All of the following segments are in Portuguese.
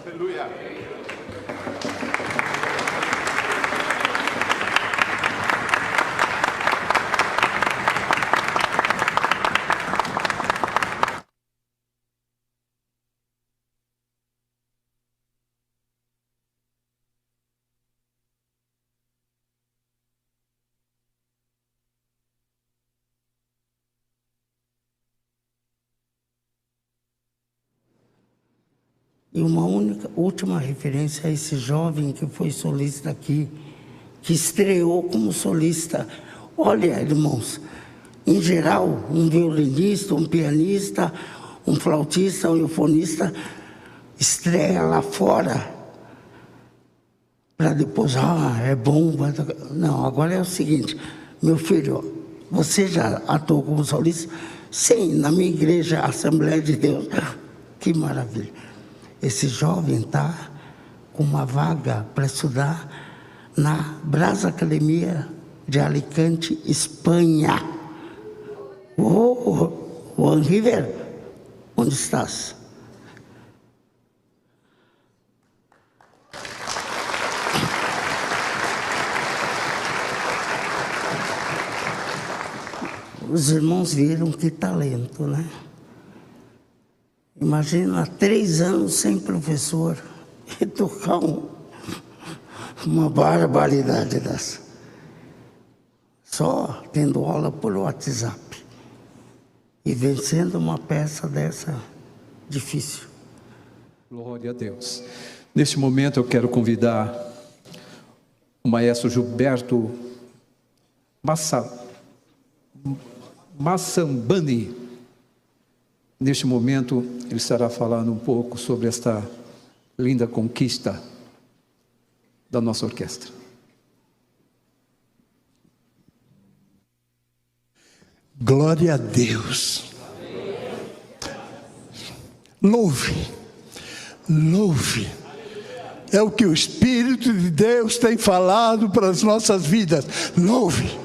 Aleluia. E uma última referência a esse jovem que foi solista aqui, que estreou como solista. Olha, irmãos, em geral, um violinista, um pianista, um flautista, um eufonista, estreia lá fora, para depois, é bom. Não, agora é o seguinte, meu filho, você já atuou como solista? Sim, na minha igreja, Assembleia de Deus. Que maravilha. Esse jovem está com uma vaga para estudar na Brás Academia de Alicante, Espanha. Juan River, onde estás? Os irmãos viram que talento, né? Imagina 3 anos sem professor e tocar uma barbaridade dessa. Só tendo aula por WhatsApp. E vencendo uma peça dessa difícil. Glória a Deus. Neste momento eu quero convidar o maestro Gilberto Massambani. Neste momento, ele estará falando um pouco sobre esta linda conquista da nossa orquestra. Glória a Deus. Louve, louve. É o que o Espírito de Deus tem falado para as nossas vidas. Louve.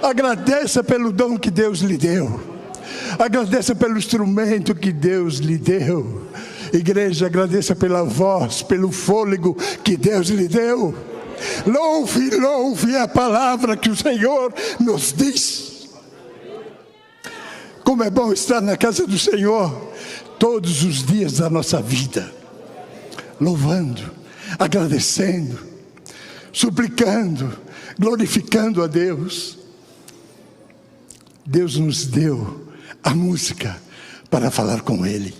Agradeça pelo dom que Deus lhe deu. Agradeça pelo instrumento que Deus lhe deu. Igreja, agradeça pela voz, pelo fôlego que Deus lhe deu. Louve, louve a palavra que o Senhor nos diz. Como é bom estar na casa do Senhor todos os dias da nossa vida. Louvando, agradecendo, suplicando, glorificando a Deus. Deus nos deu a música para falar com Ele.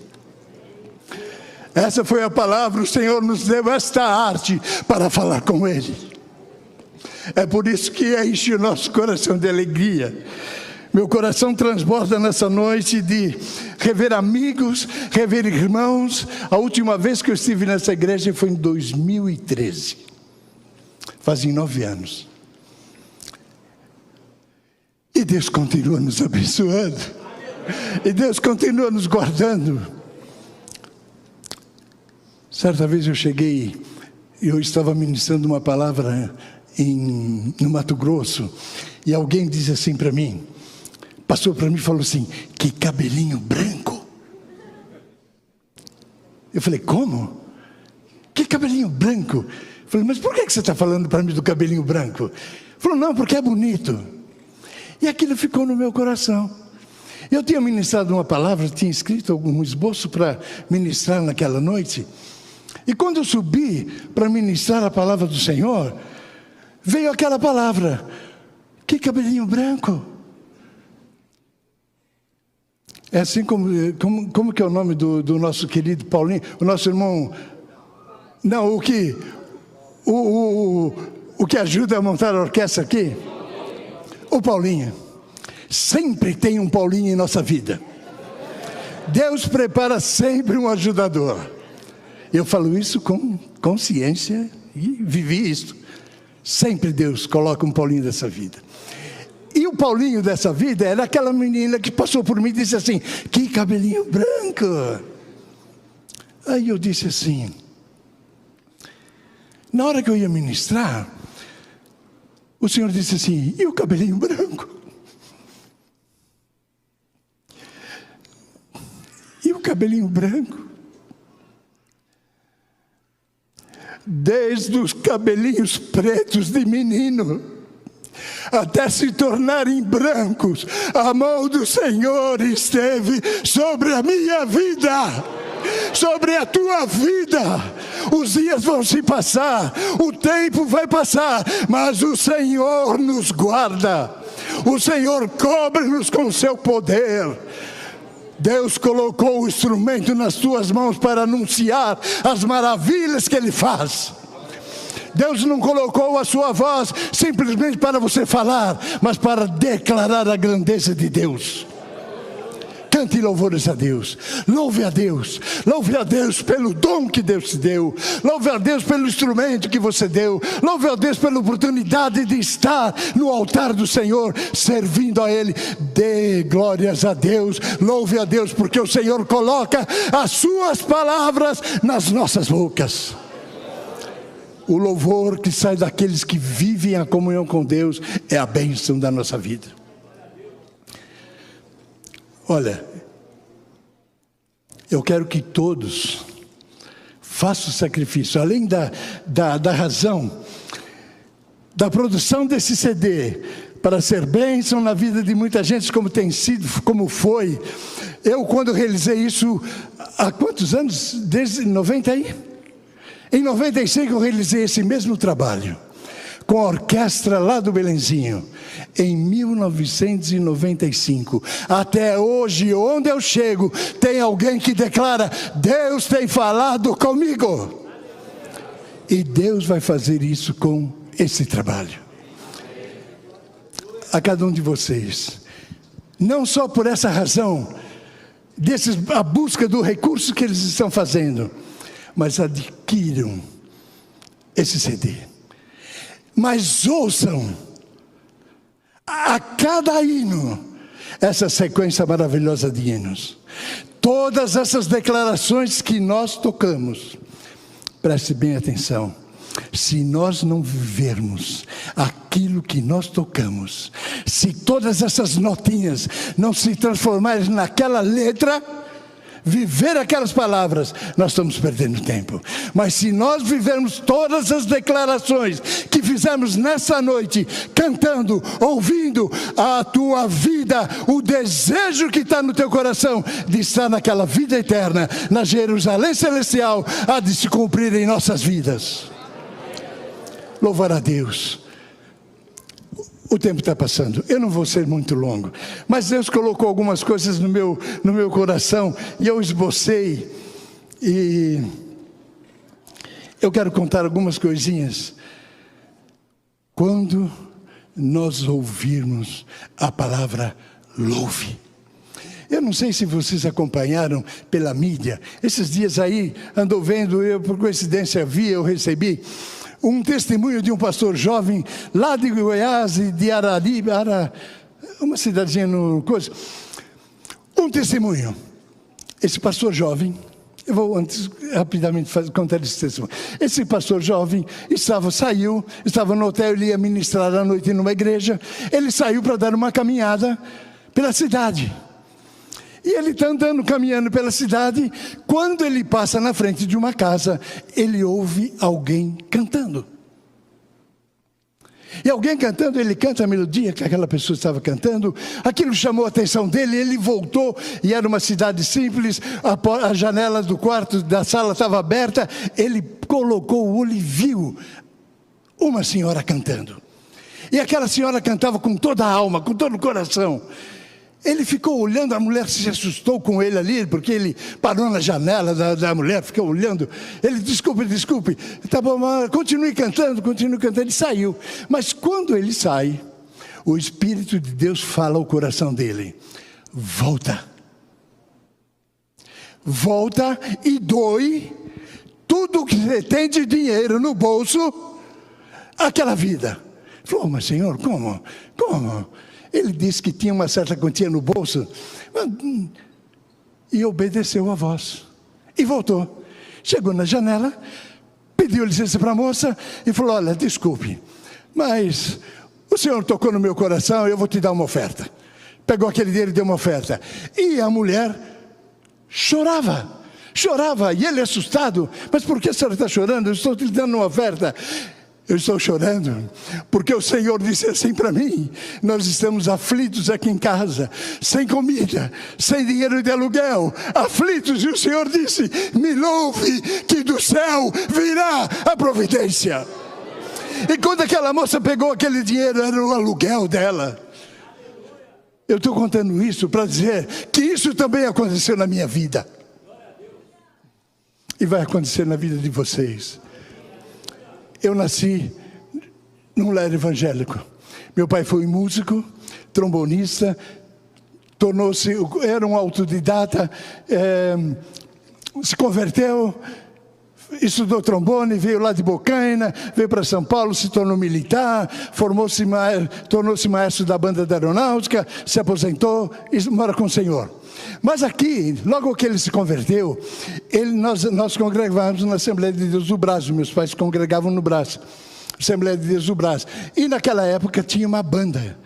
Essa foi a palavra, o Senhor nos deu esta arte para falar com Ele. É por isso que enche o nosso coração de alegria. Meu coração transborda nessa noite de rever amigos, rever irmãos. A última vez que eu estive nessa igreja foi em 2013. Fazem 9 anos. E Deus continua nos abençoando. E Deus continua nos guardando. Certa vez eu cheguei, eu estava ministrando uma palavra no Mato Grosso, e alguém disse assim para mim, passou para mim e falou assim, que cabelinho branco. Eu falei, como? Que cabelinho branco? Eu falei, mas por que você está falando para mim do cabelinho branco? Ele falou, não, porque é bonito. E aquilo ficou no meu coração. Eu tinha ministrado uma palavra, tinha escrito algum esboço para ministrar naquela noite. E quando eu subi para ministrar a palavra do Senhor, veio aquela palavra, que cabelinho branco. É assim como que é o nome do nosso querido Paulinho, o nosso irmão, não, o que ajuda a montar a orquestra aqui? O Paulinho. Sempre tem um Paulinho em nossa vida. Deus prepara sempre um ajudador. Eu falo isso com consciência e vivi isso. Sempre Deus coloca um Paulinho dessa vida. E o Paulinho dessa vida era aquela menina que passou por mim e disse assim, que cabelinho branco. Aí eu disse assim, na hora que eu ia ministrar, o Senhor disse assim, e o cabelinho branco? E o cabelinho branco? desde os cabelinhos pretos de menino, até se tornarem brancos, a mão do Senhor esteve sobre a minha vida, sobre a tua vida. Os dias vão se passar, o tempo vai passar, mas o Senhor nos guarda, o Senhor cobre-nos com o seu poder. Deus colocou o instrumento nas tuas mãos para anunciar as maravilhas que Ele faz. Deus não colocou a sua voz simplesmente para você falar, mas para declarar a grandeza de Deus. Cante louvores a Deus, louve a Deus pelo dom que Deus te deu, louve a Deus pelo instrumento que você deu, louve a Deus pela oportunidade de estar no altar do Senhor, servindo a Ele. Dê glórias a Deus, louve a Deus, porque o Senhor coloca as suas palavras nas nossas bocas. O louvor que sai daqueles que vivem a comunhão com Deus é a bênção da nossa vida. Olha, eu quero que todos façam o sacrifício, além da razão, da produção desse CD, para ser bênção na vida de muita gente, como tem sido, como foi. Eu, quando realizei isso, há quantos anos? Desde 90 aí? Em 95 eu realizei esse mesmo trabalho, com a orquestra lá do Belenzinho, em 1995. Até hoje, onde eu chego, tem alguém que declara: Deus tem falado comigo. E Deus vai fazer isso com esse trabalho. A cada um de vocês, não só por essa razão, a busca do recurso que eles estão fazendo, mas adquiram esse CD. Mas ouçam a cada hino essa sequência maravilhosa de hinos. Todas essas declarações que nós tocamos, preste bem atenção. Se nós não vivermos aquilo que nós tocamos, se todas essas notinhas não se transformarem naquela letra, viver aquelas palavras, nós estamos perdendo tempo. Mas se nós vivermos todas as declarações que fizemos nessa noite, cantando, ouvindo, a tua vida, o desejo que está no teu coração de estar naquela vida eterna, na Jerusalém celestial, há de se cumprir em nossas vidas. Louvar a Deus. O tempo está passando, eu não vou ser muito longo, mas Deus colocou algumas coisas no meu coração, e eu esbocei, e eu quero contar algumas coisinhas. Quando nós ouvirmos a palavra louve, eu não sei se vocês acompanharam pela mídia, esses dias aí, andou vendo, eu por coincidência eu recebi um testemunho de um pastor jovem, lá de Goiás, de Arari, uma cidadezinha no coisa. Um testemunho. Esse pastor jovem, eu vou antes rapidamente contar esse testemunho. Esse pastor jovem saiu, estava no hotel, ele ia ministrar à noite numa igreja. Ele saiu para dar uma caminhada pela cidade. E ele está andando, caminhando pela cidade, quando ele passa na frente de uma casa, ele ouve alguém cantando. E alguém cantando, ele canta a melodia que aquela pessoa estava cantando, aquilo chamou a atenção dele, ele voltou, e era uma cidade simples, a janela do quarto, da sala estava aberta, ele colocou o olho e viu uma senhora cantando. E aquela senhora cantava com toda a alma, com todo o coração. Ele ficou olhando, a mulher se assustou com ele ali, porque ele parou na janela da mulher, ficou olhando. Ele, desculpe, tá bom, continue cantando, ele saiu. Mas quando ele sai, o Espírito de Deus fala ao coração dele: volta e doe tudo o que você tem de dinheiro no bolso àquela vida. Ele falou: mas Senhor, como? Ele disse que tinha uma certa quantia no bolso, e obedeceu a voz, e voltou. Chegou na janela, pediu licença para a moça, e falou: olha, desculpe, mas o senhor tocou no meu coração, eu vou te dar uma oferta. Pegou aquele dinheiro e deu uma oferta. E a mulher chorava, Chorava, e ele assustado. Mas por que a senhora está chorando? Eu estou te dando uma oferta. Eu estou chorando porque o Senhor disse assim para mim: nós estamos aflitos aqui em casa, sem comida, sem dinheiro de aluguel, aflitos, e o Senhor disse: me louve que do céu virá a providência. E quando aquela moça pegou aquele dinheiro, era o aluguel dela. Eu estou contando isso para dizer que isso também aconteceu na minha vida. E vai acontecer na vida de vocês. Eu nasci num lar evangélico. Meu pai foi músico, trombonista, era um autodidata, se converteu, estudou trombone, veio lá de Bocaina, veio para São Paulo, se tornou militar, tornou-se maestro da banda da aeronáutica, se aposentou e mora com o Senhor. Mas aqui, logo que ele se converteu, nós congregávamos na Assembleia de Deus do Brás. Meus pais congregavam no Brás, Assembleia de Deus do Brás. E naquela época tinha uma banda.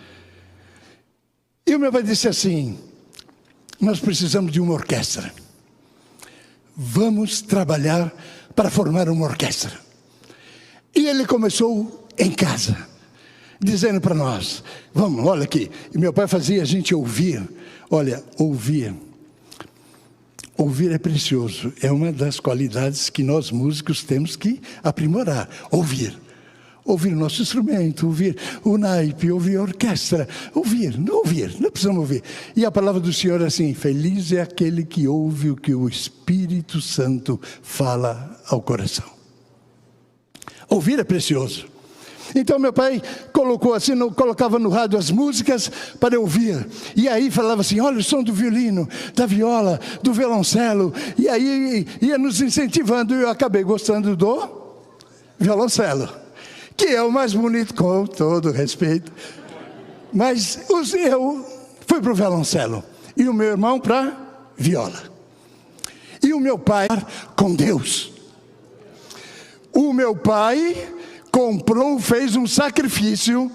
E o meu pai disse assim: nós precisamos de uma orquestra. Vamos trabalhar para formar uma orquestra. E ele começou em casa, dizendo para nós: vamos, olha aqui. E meu pai fazia a gente ouvir. Olha, ouvir é precioso, é uma das qualidades que nós músicos temos que aprimorar. Ouvir o nosso instrumento, ouvir o naipe, ouvir a orquestra, não precisamos ouvir. E a palavra do Senhor é assim: feliz é aquele que ouve o que o Espírito Santo fala ao coração. Ouvir é precioso. Então meu pai colocava no rádio as músicas para eu ouvir. E aí falava assim: olha o som do violino, da viola, do violoncelo. E aí ia nos incentivando, e eu acabei gostando do violoncelo, que é o mais bonito, com todo respeito. Mas eu fui para o violoncelo, e o meu irmão para viola. E o meu pai com Deus. O meu pai fez um sacrifício,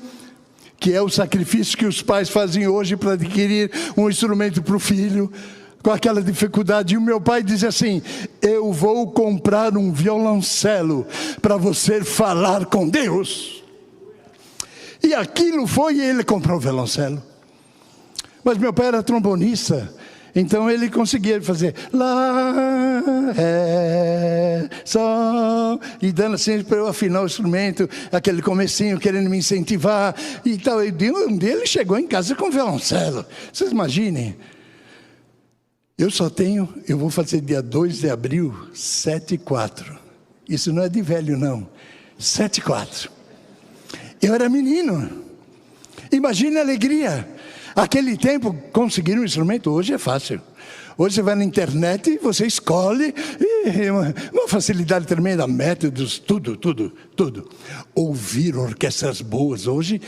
que é o sacrifício que os pais fazem hoje para adquirir um instrumento para o filho, com aquela dificuldade. E o meu pai diz assim: eu vou comprar um violoncelo para você falar com Deus. E aquilo foi, e ele comprou o violoncelo. Mas meu pai era trombonista, então ele conseguia fazer lá, ré, sol, e dando assim para eu afinar o instrumento, aquele comecinho, querendo me incentivar e tal. E um dia ele chegou em casa com violoncelo. Vocês imaginem. Eu vou fazer dia 2 de abril, 7,4. Isso não é de velho não, 7,4. Eu era menino. Imagine a alegria. Aquele tempo, conseguir um instrumento hoje é fácil. Hoje você vai na internet, você escolhe, e uma facilidade tremenda, métodos, tudo. Ouvir orquestras boas hoje,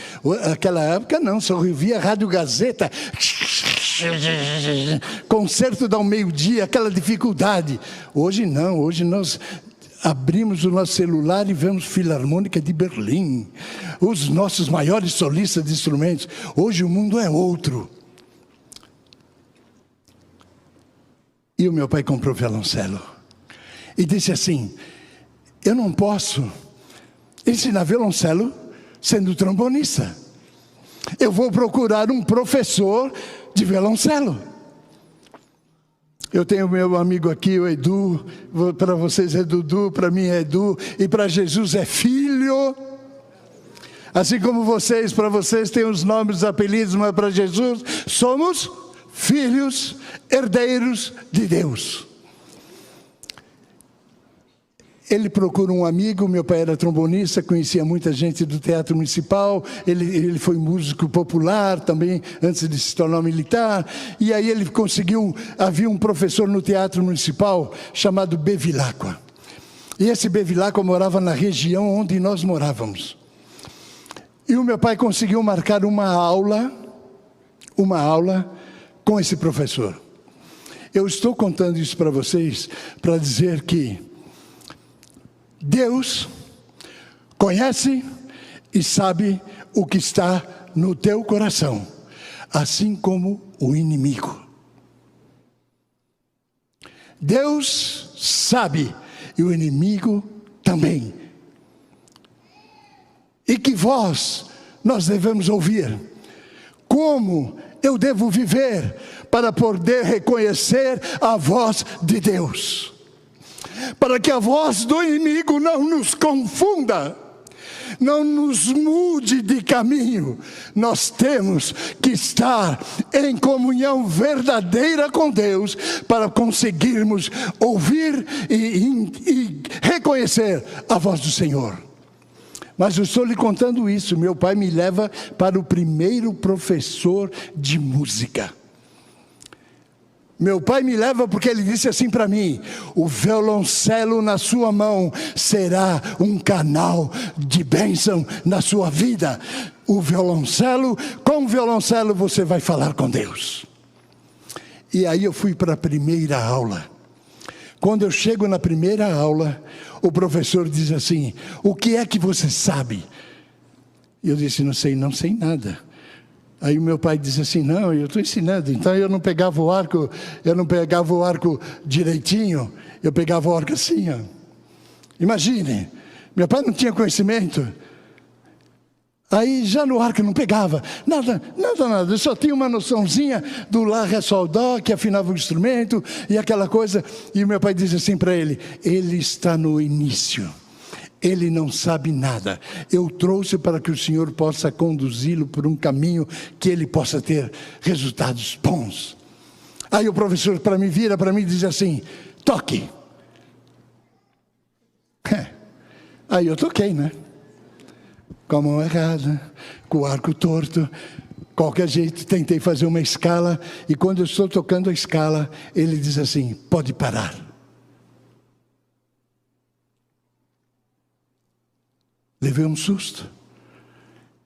naquela época não, só ouvia Rádio Gazeta, concerto ao meio-dia, aquela dificuldade. Hoje não, hoje nós abrimos o nosso celular e vemos Filarmônica de Berlim, os nossos maiores solistas de instrumentos. Hoje o mundo é outro. E o meu pai comprou violoncelo e disse assim: eu não posso ensinar violoncelo sendo trombonista. Eu vou procurar um professor de violoncelo. Eu tenho meu amigo aqui, o Edu. Para vocês é Dudu, para mim é Edu, e para Jesus é filho. Assim como vocês, para vocês tem os nomes, os apelidos, mas para Jesus somos filhos, herdeiros de Deus. Ele procura um amigo. Meu pai era trombonista, conhecia muita gente do Teatro Municipal. Ele foi músico popular também, antes de se tornar militar. E aí ele conseguiu, havia um professor no Teatro Municipal chamado Bevilacqua. E esse Bevilacqua morava na região onde nós morávamos. E o meu pai conseguiu marcar uma aula com esse professor. Eu estou contando isso para vocês para dizer que Deus conhece e sabe o que está no teu coração, assim como o inimigo. Deus sabe e o inimigo também. E que voz nós devemos ouvir? Como eu devo viver para poder reconhecer a voz de Deus? Para que a voz do inimigo não nos confunda, não nos mude de caminho. Nós temos que estar em comunhão verdadeira com Deus para conseguirmos ouvir e reconhecer a voz do Senhor. Mas eu estou lhe contando isso. Meu pai me leva para o primeiro professor de música. Meu pai me leva porque ele disse assim para mim: o violoncelo na sua mão será um canal de bênção na sua vida. Com o violoncelo você vai falar com Deus. E aí eu fui para a primeira aula. Quando eu chego na primeira aula, o professor diz assim: o que é que você sabe? E eu disse: não sei nada. Aí o meu pai disse assim: não, eu estou ensinando. Então eu não pegava o arco direitinho, eu pegava o arco assim, ó. Imagine, meu pai não tinha conhecimento. Aí já no arco não pegava, nada, eu só tinha uma noçãozinha do lá, ré, sol, dó, que afinava o instrumento e aquela coisa. E o meu pai diz assim para ele: ele está no início, ele não sabe nada. Eu trouxe para que o Senhor possa conduzi-lo por um caminho que ele possa ter resultados bons. Aí o professor vira para mim e diz assim: toque. Aí eu toquei, né? Com a mão errada, com o arco torto, qualquer jeito, tentei fazer uma escala. E quando eu estou tocando a escala, ele diz assim: pode parar. Levei um susto.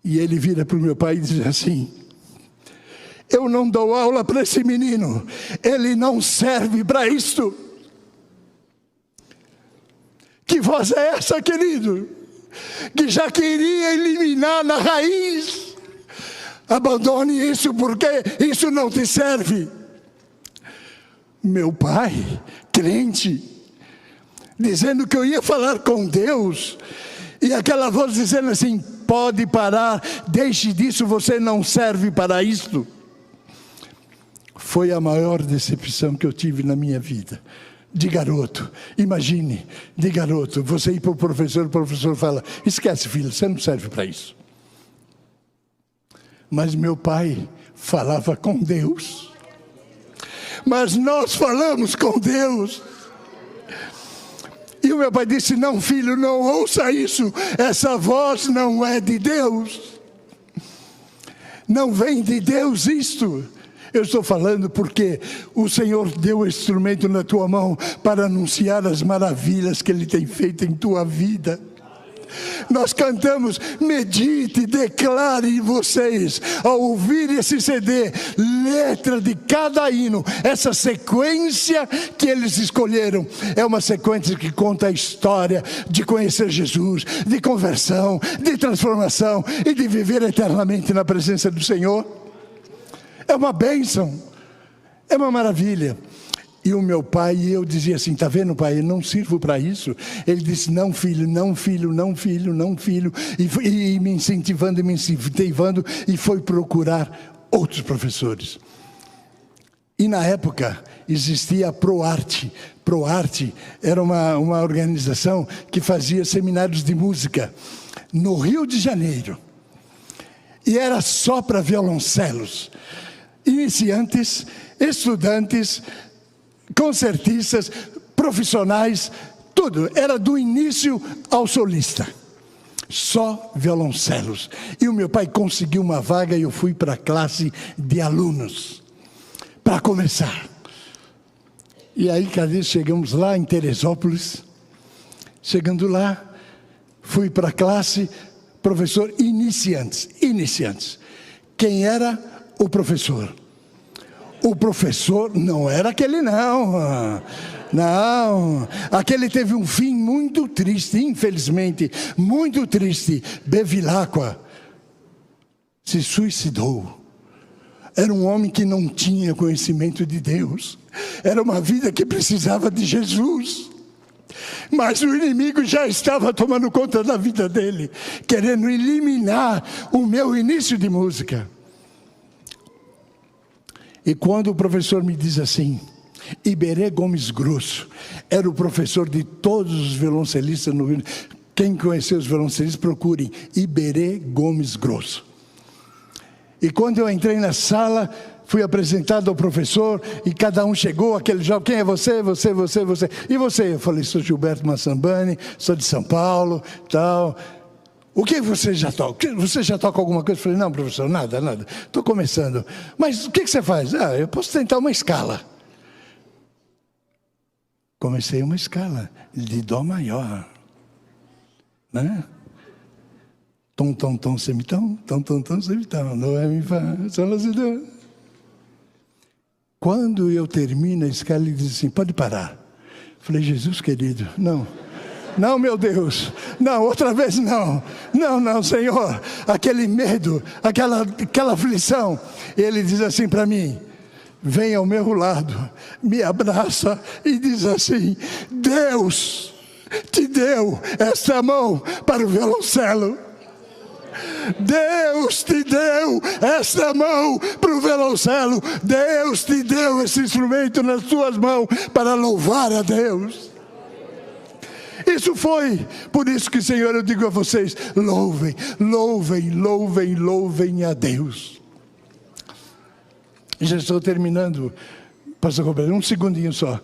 E ele vira para o meu pai e diz assim: eu não dou aula para esse menino, ele não serve para isto. Que voz é essa, querido? Que já queria eliminar na raiz. Abandone isso, porque isso não te serve. Meu pai, crente, dizendo que eu ia falar com Deus, e aquela voz dizendo assim: pode parar, deixe disso, você não serve para isto. Foi a maior decepção que eu tive na minha vida. De garoto, imagine, de garoto, você ir para o professor fala: esquece, filho, você não serve para isso. Mas meu pai falava com Deus. Mas nós falamos com Deus. E o meu pai disse: não, filho, não ouça isso, essa voz não é de Deus. Não vem de Deus isto. Eu estou falando porque o Senhor deu o instrumento na tua mão para anunciar as maravilhas que Ele tem feito em tua vida. Nós cantamos: medite, declare vocês, ao ouvir esse CD, letra de cada hino, essa sequência que eles escolheram, é uma sequência que conta a história de conhecer Jesus, de conversão, de transformação e de viver eternamente na presença do Senhor. É uma bênção, é uma maravilha. E o meu pai, e eu dizia assim: está vendo, pai, eu não sirvo para isso. Ele disse: não, filho, não, filho, não, filho, não, filho. E me incentivando, e foi procurar outros professores. E na época existia a ProArte. ProArte era uma organização que fazia seminários de música no Rio de Janeiro. E era só para violoncelos. Iniciantes, estudantes, concertistas, profissionais, tudo. Era do início ao solista. Só violoncelos. E o meu pai conseguiu uma vaga e eu fui para a classe de alunos. Para começar. E aí, chegamos lá em Teresópolis. Chegando lá, fui para a classe, professor iniciantes. Quem era o professor? O professor não era aquele não. Aquele teve um fim muito triste, infelizmente, muito triste. Bevilacqua se suicidou. Era um homem que não tinha conhecimento de Deus. Era uma vida que precisava de Jesus. Mas o inimigo já estava tomando conta da vida dele, querendo eliminar o meu início de música. E quando o professor me diz assim, Iberê Gomes Grosso era o professor de todos os violoncelistas no Rio. Quem conheceu os violoncelistas, procurem Iberê Gomes Grosso. E quando eu entrei na sala, fui apresentado ao professor e cada um chegou, aquele jovem, quem é você? Você. E você? Eu falei, sou Gilberto Massambani, sou de São Paulo, tal. O que você já toca? Você já toca alguma coisa? Eu falei, não, professor, nada. Estou começando. Mas o que você faz? Eu posso tentar uma escala. Comecei uma escala de Dó maior. Né? Tom, tom, tom, semitão, tom, tom, tom, semitão, do, ré, mi, fá, sol, lá, si, do. Quando eu termino a escala, ele diz assim, pode parar. Falei, Jesus querido, não, meu Deus, não, outra vez não, Senhor, aquele medo, aquela aflição. Ele diz assim para mim, vem ao meu lado, me abraça e diz assim, Deus te deu esta mão para o violoncelo. Deus te deu esta mão para o violoncelo. Deus te deu esse instrumento nas tuas mãos para louvar a Deus. Isso foi, por isso que, Senhor, eu digo a vocês, louvem a Deus. Já estou terminando, pastor Roberto, um segundinho só.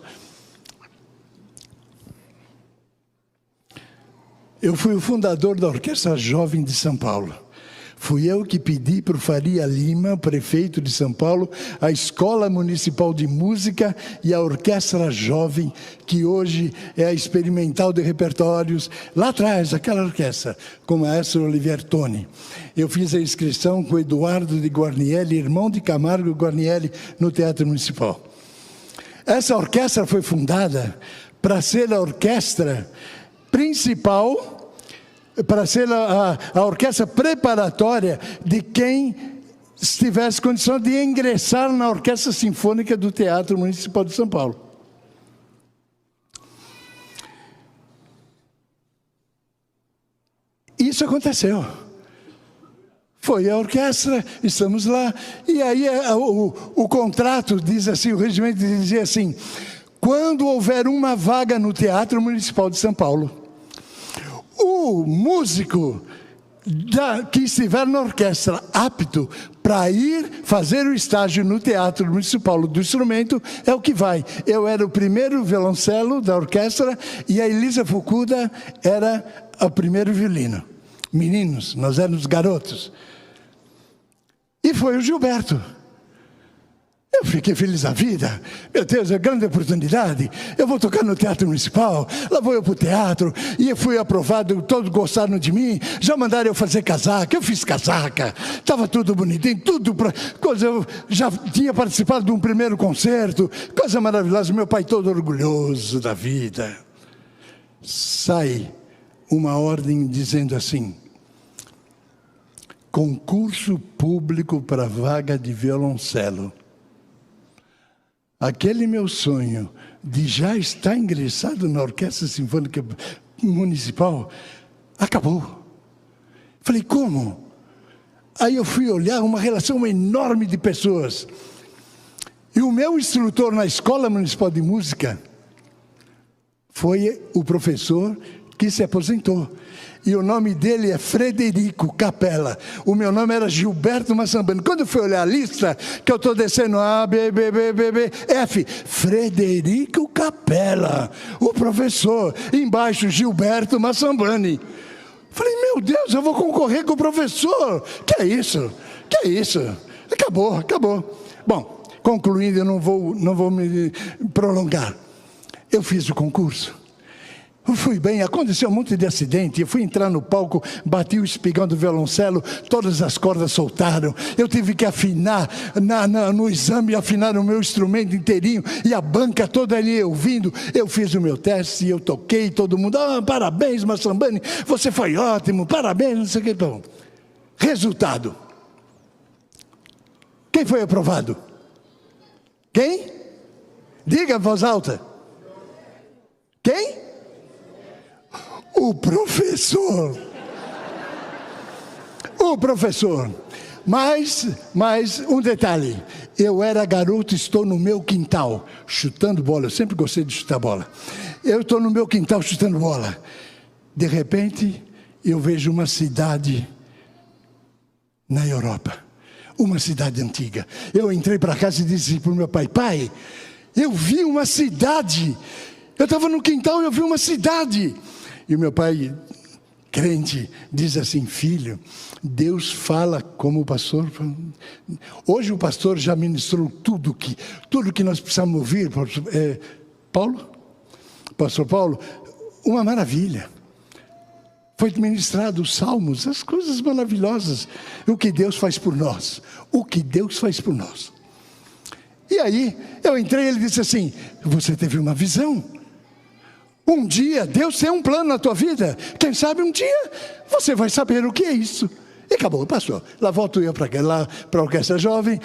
Eu fui o fundador da Orquestra Jovem de São Paulo. Fui eu que pedi para o Faria Lima, prefeito de São Paulo, a Escola Municipal de Música e a Orquestra Jovem, que hoje é a experimental de repertórios. Lá atrás, aquela orquestra, com o maestro Olivier Toni. Eu fiz a inscrição com Eduardo de Guarnieri, irmão de Camargo Guarnieri, no Teatro Municipal. Essa orquestra foi fundada para ser a orquestra principal, para ser a orquestra preparatória de quem tivesse condição de ingressar na Orquestra Sinfônica do Teatro Municipal de São Paulo. Isso aconteceu. Foi a orquestra, estamos lá, e aí o contrato diz assim, o regimento dizia assim, quando houver uma vaga no Teatro Municipal de São Paulo, o músico que estiver na orquestra apto para ir fazer o estágio no Teatro Municipal do Instrumento é o que vai. Eu era o primeiro violoncelo da orquestra e a Elisa Fukuda era o primeiro violino. Meninos, nós éramos garotos. E foi o Gilberto. Eu fiquei feliz da vida. Meu Deus, é grande oportunidade. Eu vou tocar no Teatro Municipal. Lá vou eu para o teatro. E eu fui aprovado, todos gostaram de mim. Já mandaram eu fazer casaca. Eu fiz casaca. Estava tudo bonitinho, tudo para coisa. Eu já tinha participado de um primeiro concerto. Coisa maravilhosa. Meu pai todo orgulhoso da vida. Sai uma ordem dizendo assim, concurso público para vaga de violoncelo. Aquele meu sonho de já estar ingressado na Orquestra Sinfônica Municipal acabou. Falei, como? Aí eu fui olhar uma relação enorme de pessoas. E o meu instrutor na Escola Municipal de Música foi o professor que se aposentou. E o nome dele é Frederico Capella. O meu nome era Gilberto Massambani. Quando eu fui olhar a lista, que eu estou descendo A, B, B, B, B, B, F, Frederico Capella, o professor. Embaixo, Gilberto Massambani. Falei, meu Deus, eu vou concorrer com o professor. Que é isso? Acabou. Bom, concluindo, eu não vou me prolongar. Eu fiz o concurso. Eu fui bem, aconteceu um monte de acidente, eu fui entrar no palco, bati o espigão do violoncelo, todas as cordas soltaram, eu tive que afinar no exame, afinar o meu instrumento inteirinho, e a banca toda ali ouvindo, eu fiz o meu teste, eu toquei, todo mundo, parabéns Massambani, você foi ótimo, parabéns, não sei o que. Bom, resultado, Quem foi aprovado? Quem? Diga em voz alta. Quem? O professor. O professor. Mas um detalhe. Eu era garoto, estou no meu quintal, chutando bola. Eu sempre gostei de chutar bola. Eu estou no meu quintal chutando bola. De repente, eu vejo uma cidade na Europa. Uma cidade antiga. Eu entrei para casa e disse para o meu pai: pai, eu vi uma cidade. Eu estava no quintal e eu vi uma cidade. E o meu pai, crente, diz assim: filho, Deus fala como o pastor. Hoje o pastor já ministrou tudo que nós precisamos ouvir. Pastor Paulo, uma maravilha. Foi ministrado os salmos, as coisas maravilhosas. O que Deus faz por nós. O que Deus faz por nós. E aí, eu entrei e ele disse assim: você teve uma visão. Um dia, Deus tem um plano na tua vida. Quem sabe um dia, você vai saber o que é isso. E acabou, passou. Lá volto eu para a orquestra jovem.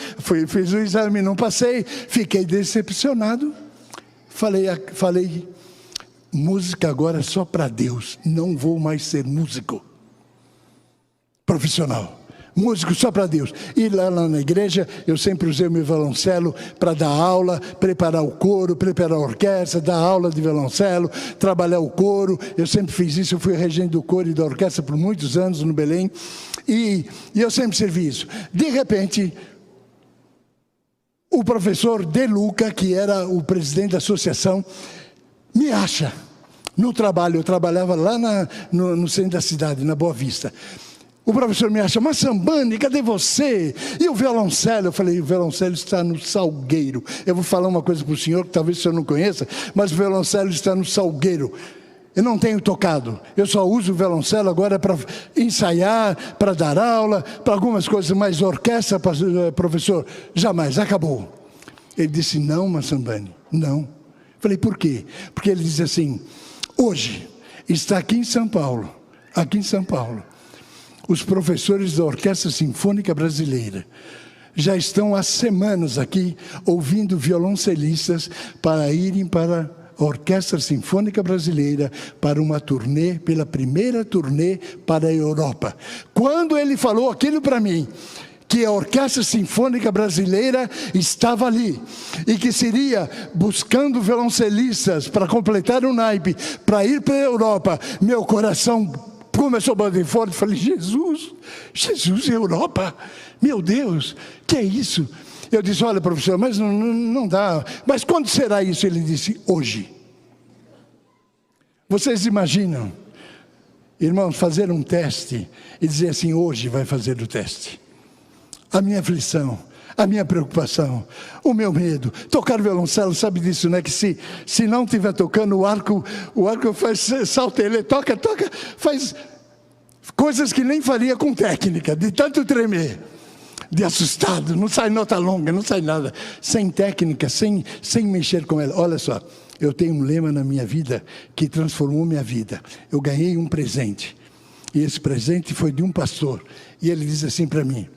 Fiz o exame, não passei. Fiquei decepcionado. Falei, música agora só para Deus. Não vou mais ser músico profissional. Músico só para Deus. E lá na igreja, eu sempre usei o meu violoncelo para dar aula, preparar o coro, preparar a orquestra, dar aula de violoncelo, trabalhar o coro. Eu sempre fiz isso. Eu fui regente do coro e da orquestra por muitos anos no Belém. E eu sempre servi isso. De repente, o professor De Luca, que era o presidente da associação, me acha no trabalho. Eu trabalhava lá no centro da cidade, na Boa Vista. O professor me acha: Massambani, cadê você? E o violoncelo? Eu falei: o violoncelo está no Salgueiro. Eu vou falar uma coisa para o senhor, que talvez o senhor não conheça, mas o violoncelo está no Salgueiro. Eu não tenho tocado. Eu só uso o violoncelo agora para ensaiar, para dar aula, para algumas coisas, mas orquestra, professor, jamais, acabou. Ele disse: não, Massambani, não. Eu falei: por quê? Porque ele disse assim: hoje está aqui em São Paulo, os professores da Orquestra Sinfônica Brasileira já estão há semanas aqui ouvindo violoncelistas para irem para a Orquestra Sinfônica Brasileira para uma turnê, pela primeira turnê para a Europa. Quando ele falou aquilo para mim, que a Orquestra Sinfônica Brasileira estava ali e que seria buscando violoncelistas para completar o naipe, para ir para a Europa, meu coração começou a bater forte. Falei: Jesus, Europa, meu Deus, que é isso? Eu disse: olha, professor, mas não dá. Mas quando será isso? Ele disse: hoje. Vocês imaginam, irmãos, fazer um teste e dizer assim: hoje vai fazer o teste. A minha aflição, a minha preocupação, o meu medo. Tocar violoncelo, sabe disso, né? Que se não estiver tocando, o arco faz salto, ele toca, faz coisas que nem faria com técnica, de tanto tremer, de assustado, não sai nota longa, não sai nada, sem técnica, sem mexer com ela. Olha só, eu tenho um lema na minha vida que transformou minha vida. Eu ganhei um presente, e esse presente foi de um pastor, e ele diz assim para mim: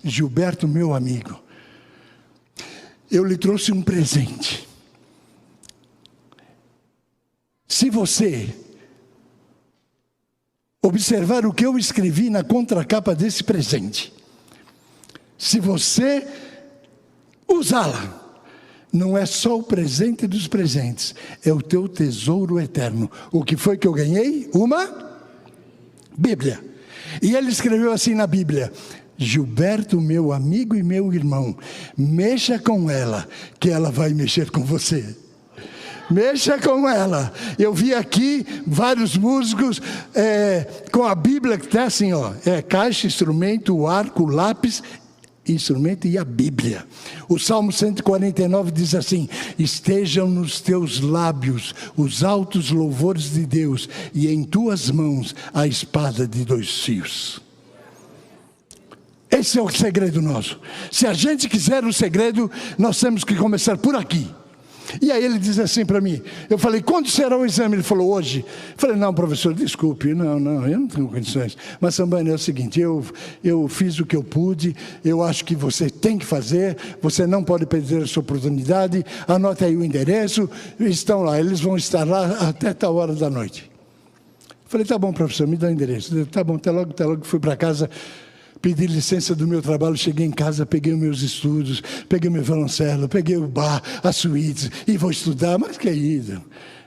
Gilberto, meu amigo, eu lhe trouxe um presente. Se você observar o que eu escrevi na contracapa desse presente, se você usá-la, não é só o presente dos presentes, é o teu tesouro eterno. O que foi que eu ganhei? Uma Bíblia. E ele escreveu assim na Bíblia: Gilberto, meu amigo e meu irmão, mexa com ela, que ela vai mexer com você. Mexa com ela. Eu vi aqui vários músicos com a Bíblia que está assim, ó, caixa, instrumento, arco, lápis, instrumento e a Bíblia. O Salmo 149 diz assim: estejam nos teus lábios os altos louvores de Deus, e em tuas mãos a espada de 2 fios. Esse é o segredo nosso. Se a gente quiser o segredo, nós temos que começar por aqui. E aí ele diz assim para mim, eu falei, quando será o exame? Ele falou, hoje. Eu falei, não, professor, desculpe, não, eu não tenho condições. Mas, Sambani, é o seguinte, eu fiz o que eu pude, eu acho que você tem que fazer, você não pode perder essa oportunidade, anote aí o endereço, estão lá, eles vão estar lá até tal hora da noite. Eu falei, tá bom, professor, me dá o endereço. Tá bom, até logo, fui para casa. Pedi licença do meu trabalho, cheguei em casa, peguei os meus estudos, peguei meu violoncelo, peguei o bar, as suítes, e vou estudar. Mas que é isso?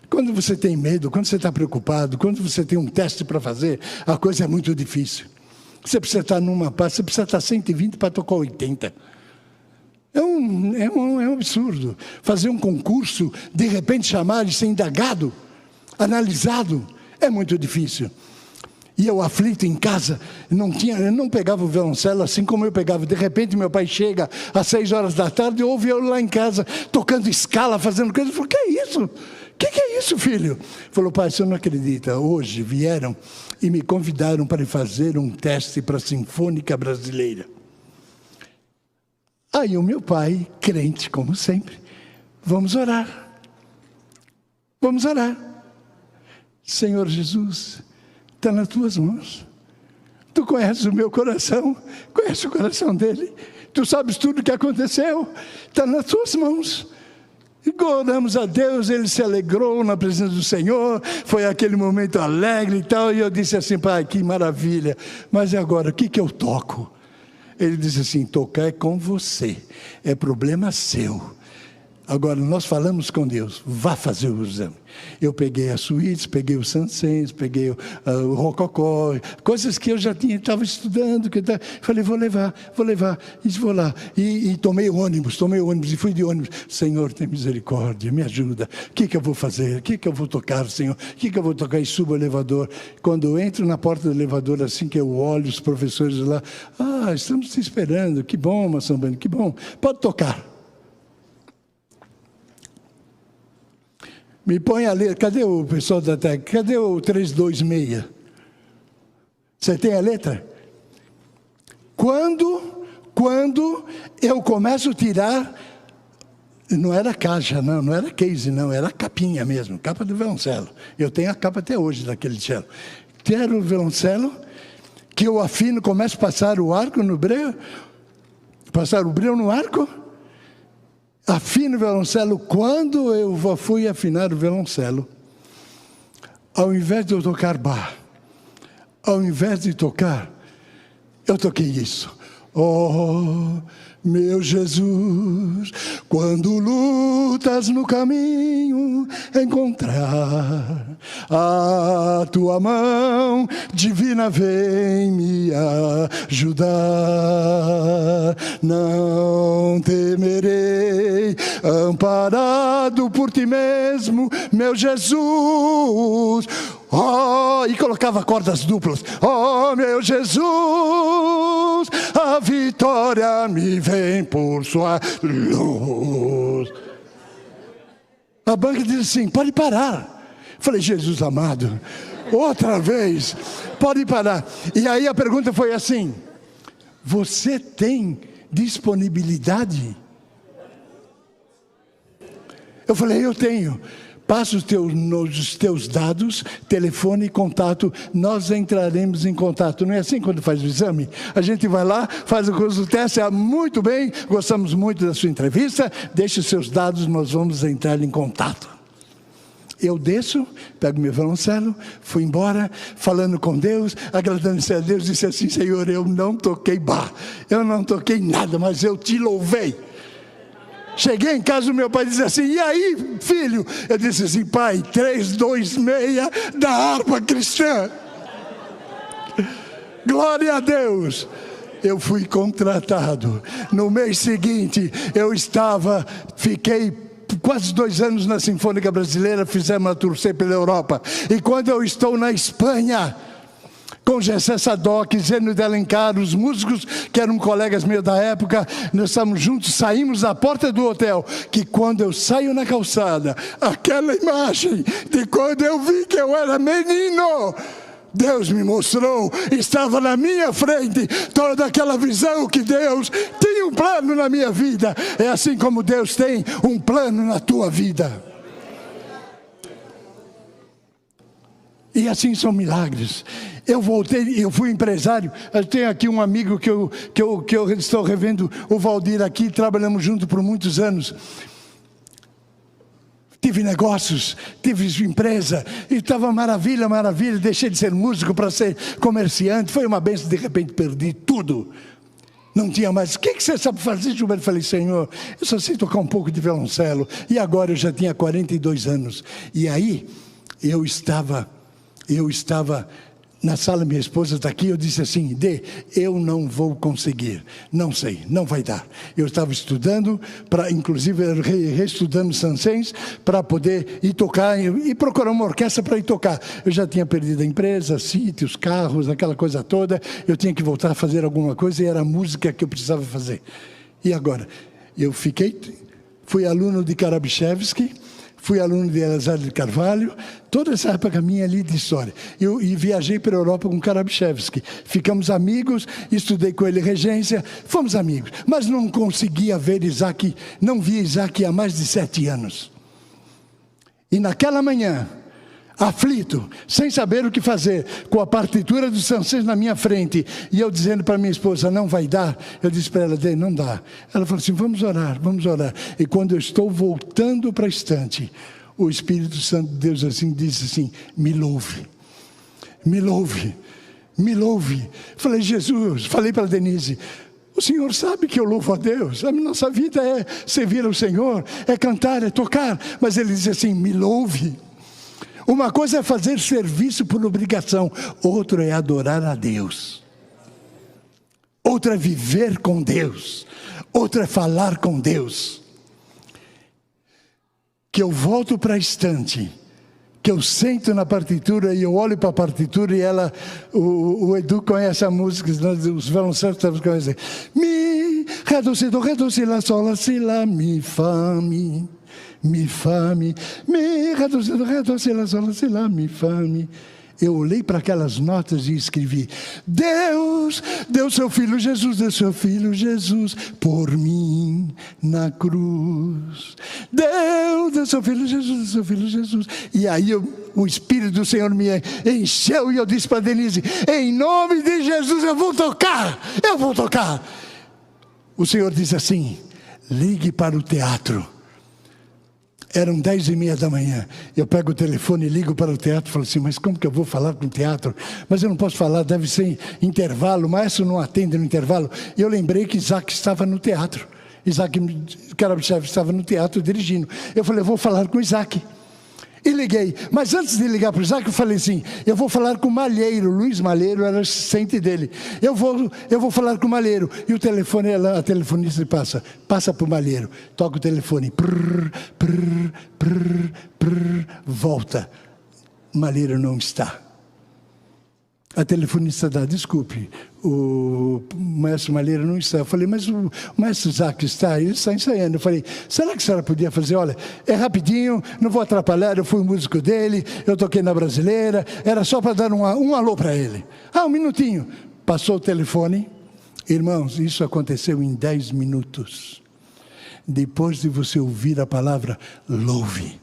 Quando você tem medo, quando você está preocupado, quando você tem um teste para fazer, a coisa é muito difícil. Você precisa estar numa paz, você precisa estar 120 para tocar 80. É um absurdo. Fazer um concurso, de repente chamar e ser indagado, analisado, é muito difícil. E eu aflito em casa, eu não pegava o violoncelo assim como eu pegava. De repente meu pai chega às 6 horas da tarde, ouve eu lá em casa, tocando escala, fazendo coisa. Eu falei, que é isso? Que é isso, filho? Ele falou, pai, você não acredita, hoje vieram e me convidaram para fazer um teste para a Sinfônica Brasileira. Aí o meu pai, crente como sempre, vamos orar. Vamos orar. Senhor Jesus, está nas tuas mãos. Tu conheces o meu coração, conheces o coração dele. Tu sabes tudo o que aconteceu, está nas tuas mãos. E oramos a Deus, ele se alegrou na presença do Senhor, foi aquele momento alegre e tal. E eu disse assim, pai, que maravilha, mas e agora, o que eu toco? Ele disse assim, tocar é com você, é problema seu. Agora, nós falamos com Deus, vá fazer o exame. Eu peguei as suítes, peguei o Saint-Saëns, peguei o Rococó, coisas que eu já estava estudando. Falei, vou levar, e vou lá. E tomei o ônibus, e fui de ônibus. Senhor, tem misericórdia, me ajuda. O que eu vou fazer? O que eu vou tocar, Senhor? O que eu vou tocar? E subo o elevador. Quando eu entro na porta do elevador, assim que eu olho os professores lá, estamos te esperando, que bom, Massambani, que bom. Pode tocar. Me põe a letra. Cadê o pessoal da técnica? Cadê o 326? Você tem a letra? Quando eu começo a tirar, não era caixa, não era case, não, era capinha mesmo, capa do violoncelo. Eu tenho a capa até hoje daquele cello. Tiro o violoncelo, que eu afino, começo a passar o arco no breu, passar o breu no arco, afino o violoncelo. Quando eu fui afinar o violoncelo, ao invés de eu tocar Bach, ao invés de tocar, eu toquei isso. Oh, meu Jesus, quando lutas no caminho encontrar a tua mão divina, vem me ajudar. Não temerei, amparado por ti mesmo, meu Jesus. Oh, e colocava cordas duplas. Oh, meu Jesus, a vitória me vem por sua luz. A banca diz assim, pode parar. Falei, Jesus amado, outra vez, pode parar. E aí a pergunta foi assim, você tem disponibilidade? Eu falei, eu tenho. Passa os teus dados, telefone e contato, nós entraremos em contato. Não é assim quando faz o exame? A gente vai lá, faz o teste, muito bem, gostamos muito da sua entrevista, deixe os seus dados, nós vamos entrar em contato. Eu desço, pego meu violoncelo, fui embora, falando com Deus, agradecendo a Deus, disse assim, Senhor, eu não toquei Bach, eu não toquei nada, mas eu te louvei. Cheguei em casa, o meu pai disse assim, e aí, filho? Eu disse assim, pai, 326 da harpa cristã. Glória a Deus. Eu fui contratado. No mês seguinte, fiquei quase 2 anos na Sinfônica Brasileira, fizemos uma turnê pela Europa. E quando eu estou na Espanha, com Gessé Sadoc, Zeno de Alencar, os músicos que eram colegas meus da época, nós estamos juntos, saímos da porta do hotel, que quando eu saio na calçada, aquela imagem de quando eu vi que eu era menino, Deus me mostrou, estava na minha frente, toda aquela visão que Deus tinha um plano na minha vida. É assim como Deus tem um plano na tua vida. E assim são milagres. Eu voltei, eu fui empresário. Eu tenho aqui um amigo que eu estou revendo, o Valdir aqui, trabalhamos juntos por muitos anos. Tive negócios, tive empresa, e estava maravilha, deixei de ser músico para ser comerciante, foi uma bênção, de repente perdi tudo. Não tinha mais. O que você sabe fazer, Gilberto? Eu falei, Senhor, eu só sei tocar um pouco de violoncelo. E agora eu já tinha 42 anos. E aí, eu estava na sala, minha esposa está aqui, eu disse assim, Dê, eu não vou conseguir, não sei, não vai dar. Eu estava estudando, inclusive reestudando Sansens, para poder ir tocar, e procurar uma orquestra para ir tocar. Eu já tinha perdido a empresa, sítios, carros, aquela coisa toda, eu tinha que voltar a fazer alguma coisa, e era a música que eu precisava fazer. E agora? Eu fui aluno de Karabichevsky, fui aluno de Elazar de Carvalho, toda essa época minha ali de história. E viajei para a Europa com Karabichevsky. Ficamos amigos, estudei com ele regência, fomos amigos. Mas não conseguia ver Isaac, não via Isaac há mais de 7 anos. E naquela manhã, aflito, sem saber o que fazer, com a partitura do Sansens na minha frente, e eu dizendo para minha esposa, não vai dar, eu disse para ela, não dá. Ela falou assim, vamos orar. E quando eu estou voltando para a estante, o Espírito Santo de Deus assim, disse assim, me louve. Falei, Jesus, falei para Denise, o Senhor sabe que eu louvo a Deus, a nossa vida é servir ao Senhor, é cantar, é tocar, mas ele disse assim, me louve. Uma coisa é fazer serviço por obrigação, outro é adorar a Deus. Outro é viver com Deus. Outro é falar com Deus. Que eu volto para a estante, que eu sento na partitura e eu olho para a partitura e ela, o Edu conhece a música, os violoncelos conhecem. Mi, ré, do, si, lá, sol, lá, si, lá, mi, fa, mi. Mi, fa, mi, ré, do, si, lá, sol, lá, si, lá, mi, fa, mi. Eu olhei para aquelas notas e escrevi, Deus deu seu Filho Jesus por mim na cruz. Deus deu seu Filho Jesus. E aí o Espírito do Senhor me encheu e eu disse para Denise, em nome de Jesus eu vou tocar. O Senhor disse assim, ligue para o teatro. Eram 10h30 da manhã, eu pego o telefone e ligo para o teatro e falo assim, mas como que eu vou falar com o teatro? Mas eu não posso falar, deve ser intervalo, o maestro não atende no intervalo. E eu lembrei que Isaac estava no teatro, Karabichevsky estava no teatro dirigindo. Eu falei, eu vou falar com Isaac. E liguei, mas antes de ligar para o Isaac, eu falei assim, eu vou falar com o Malheiro, Luiz Malheiro era assistente dele. Eu vou falar com o Malheiro. E o telefone, a telefonista passa para o Malheiro. Toca o telefone, volta. Malheiro não está. A telefonista dá, desculpe, o maestro Malheiro não está. Eu falei, mas o maestro Isaac está? Ele está ensaiando. Eu falei, será que a senhora podia fazer? Olha, é rapidinho, não vou atrapalhar, eu fui músico dele, eu toquei na Brasileira, era só para dar um alô para ele. Um minutinho. Passou o telefone. Irmãos, isso aconteceu em 10 minutos. Depois de você ouvir a palavra, louve.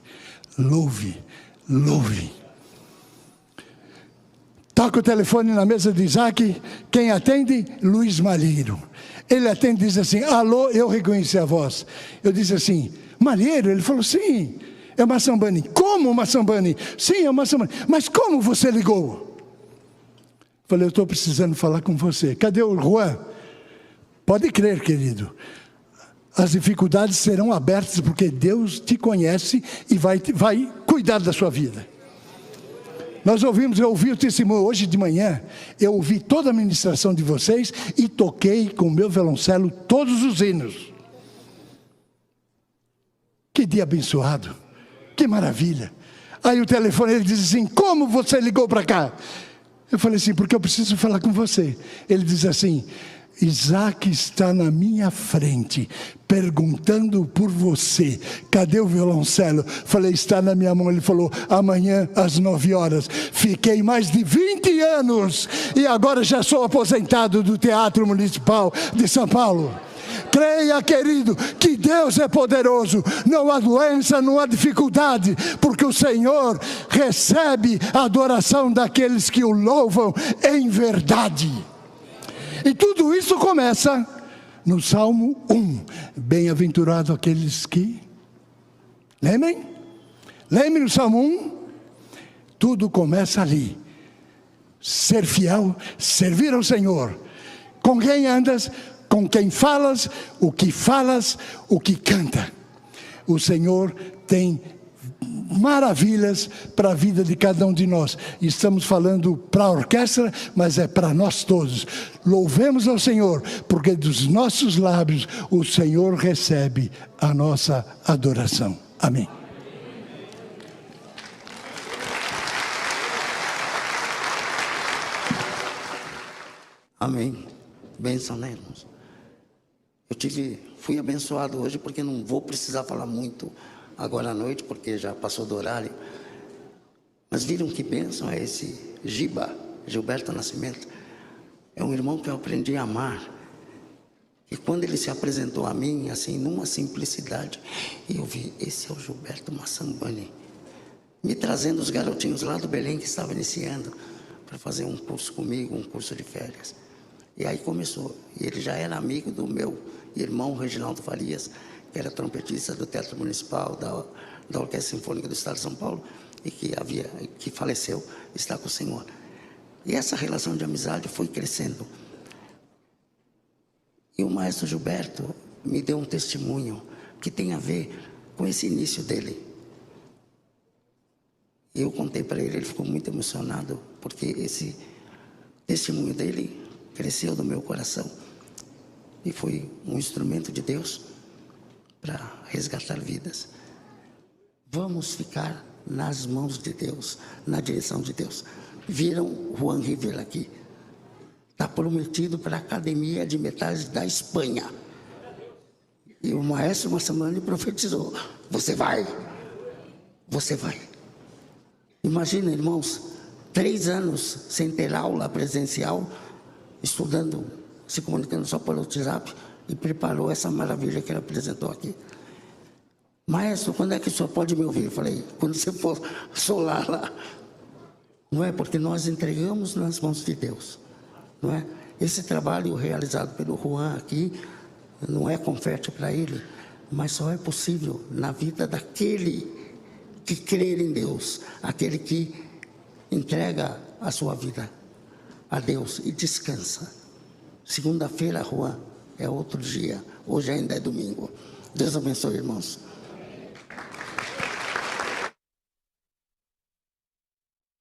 Toca o telefone na mesa de Isaac, quem atende? Luiz Malheiro. Ele atende e diz assim, alô, eu reconheci a voz. Eu disse assim, Malheiro? Ele falou, sim, é uma Sambani. Como uma Sambani? Sim, é uma Sambani. Mas como você ligou? Falei, eu estou precisando falar com você. Cadê o Juan? Pode crer, querido. As dificuldades serão abertas porque Deus te conhece e vai cuidar da sua vida. Eu ouvi o testemunho hoje de manhã, eu ouvi toda a ministração de vocês e toquei com o meu violoncelo todos os hinos. Que dia abençoado, que maravilha. Aí o telefone, ele diz assim, como você ligou para cá? Eu falei assim, porque eu preciso falar com você. Ele diz assim, Isaac está na minha frente, perguntando por você. Cadê o violoncelo? Falei, está na minha mão. Ele falou, amanhã às 9 horas. Fiquei mais de 20 anos e agora já sou aposentado do Teatro Municipal de São Paulo. Creia, querido, que Deus é poderoso. Não há doença, não há dificuldade, porque o Senhor recebe a adoração daqueles que o louvam em verdade. E tudo isso começa no Salmo 1. Bem-aventurado aqueles que... Lembrem? Lembrem no Salmo 1? Tudo começa ali. Ser fiel, servir ao Senhor. Com quem andas, com quem falas, o que canta. O Senhor tem maravilhas para a vida de cada um de nós. Estamos falando para a orquestra, mas é para nós todos. Louvemos ao Senhor, porque dos nossos lábios o Senhor recebe a nossa adoração. Amém. Amém. Bênção, né, irmãos? Fui abençoado hoje, porque não vou precisar falar muito agora à noite, porque já passou do horário. Mas viram que bênção é esse Gilberto Nascimento? É um irmão que eu aprendi a amar. E quando ele se apresentou a mim, assim, numa simplicidade, eu vi, esse é o Gilberto Massambani, me trazendo os garotinhos lá do Belém que estavam iniciando, para fazer um curso comigo, um curso de férias. E aí começou. E ele já era amigo do meu irmão Reginaldo Farias, que era trompetista do Teatro Municipal, da Orquestra Sinfônica do Estado de São Paulo, e que faleceu, está com o Senhor. E essa relação de amizade foi crescendo. E o maestro Gilberto me deu um testemunho que tem a ver com esse início dele. Eu contei para ele, ele ficou muito emocionado, porque esse testemunho dele cresceu no meu coração. E foi um instrumento de Deus para resgatar vidas. Vamos ficar nas mãos de Deus, na direção de Deus. Viram Juan Rivera aqui? Está prometido para a Academia de Metais da Espanha. E o maestro Massamani profetizou: você vai, você vai. Imagina, irmãos, 3 anos sem ter aula presencial, estudando, se comunicando só pelo WhatsApp, e preparou essa maravilha que ele apresentou aqui. Maestro, quando é que o senhor pode me ouvir? Eu falei, quando você for solar lá. Não é? Porque nós entregamos nas mãos de Deus. Não é? Esse trabalho realizado pelo Juan aqui, não é confete para ele, mas só é possível na vida daquele que crê em Deus, aquele que entrega a sua vida a Deus e descansa. Segunda-feira, Juan, é outro dia. Hoje ainda é domingo. Deus abençoe, irmãos.